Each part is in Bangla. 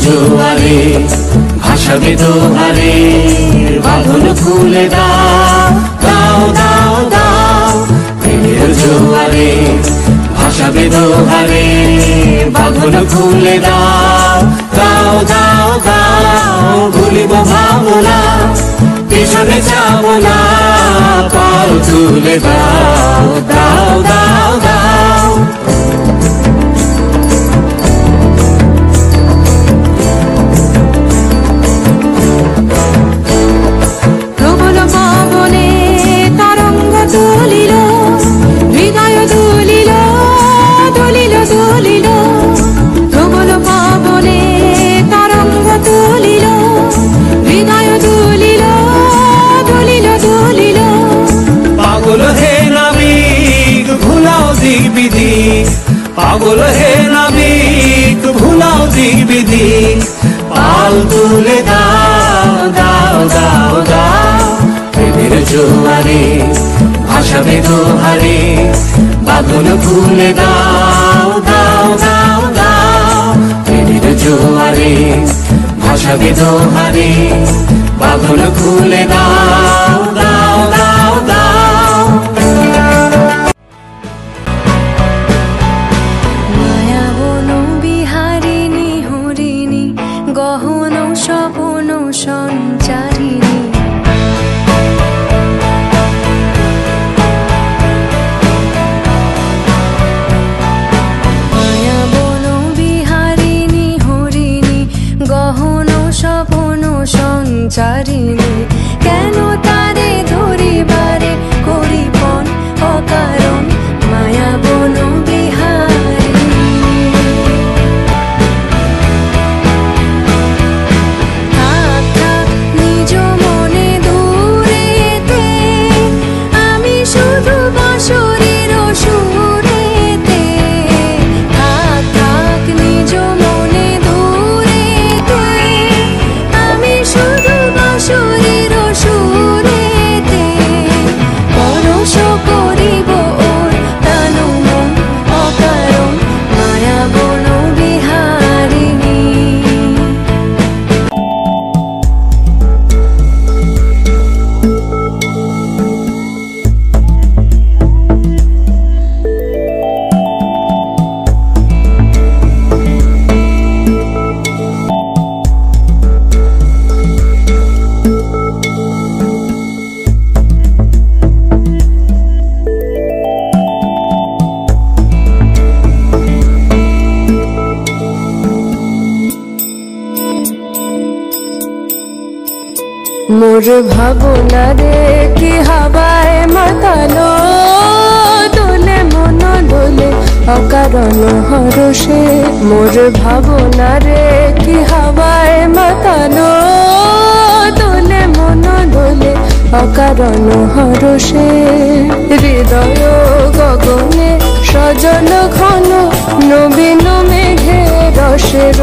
জোয়ারে ভাসাবে দোহারে বাঁধন খুলে দাও দাও দাও দাও। প্রেমের জোয়ারে ভাসাবে দোহারে বাঁধন খুলে দাও দাও দাও দাও। ভুলিব ভাবনা পিছনে যাব না, পাল তুলে দাও দাও দাও দাও। পাগল হে নাবিক ভুলাও দিক বিধি, পাল তুলে দাও দাও দাও দাও। প্রেমের জোয়ারে ভাসাবে দোহারে বাঁধন খুলে দাও দাও দাও দাও। প্রেমের জোয়ারে ভাসাবে দোহারে বাঁধন খুলে দাও দাও দাও দাও। গহন স্বপন সঞ্চারিণী মায়া বন বিহারিণী হরিণী গহন স্বপন সঞ্চারিণী। কেন তারে ধরিবারে করিপন অকারণ মায়া বন মোর ভাবনা রে কি হাওয়ায় মাতালো দোলে মন দোলে অকারণ হরষে। মোর ভাবনা রে কি হাওয়ায় মাতালো দোলে মন দোলে অকারণ হরষে। হৃদয় গগনে সজল ঘন নবীন মেঘে রসের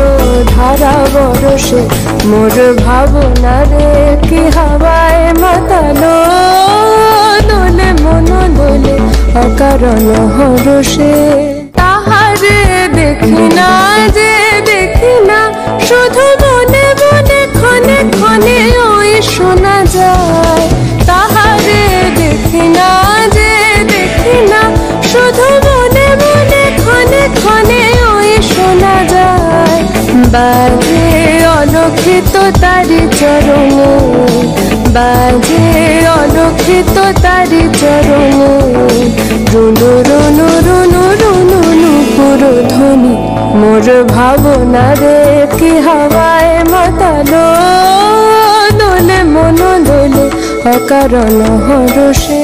ধারা বরসে। মোর ভাবনা রে কি হাওয়ায় মাতালো দোলে মন দোলে অকারণ হরষে। তাহারে দেখি না যে দেখি না শুধু মনে মনে ক্ষণে ক্ষণে ওই শোনা যায়। তাহারে দেখি না যে দেখি না শুধু মনে মনে ক্ষণে ক্ষণে ওই শোনা যায়। বাজে অলক্ষিত তারি চরণে বাজে অলক্ষিত তারি চরণে রুনু রুনু রুনু রুনু নুপুর ধ্বনি। মোর ভাবনা রে কি হাওয়ায় মাতালো দোলে মন দোলে অকারণ হরষে।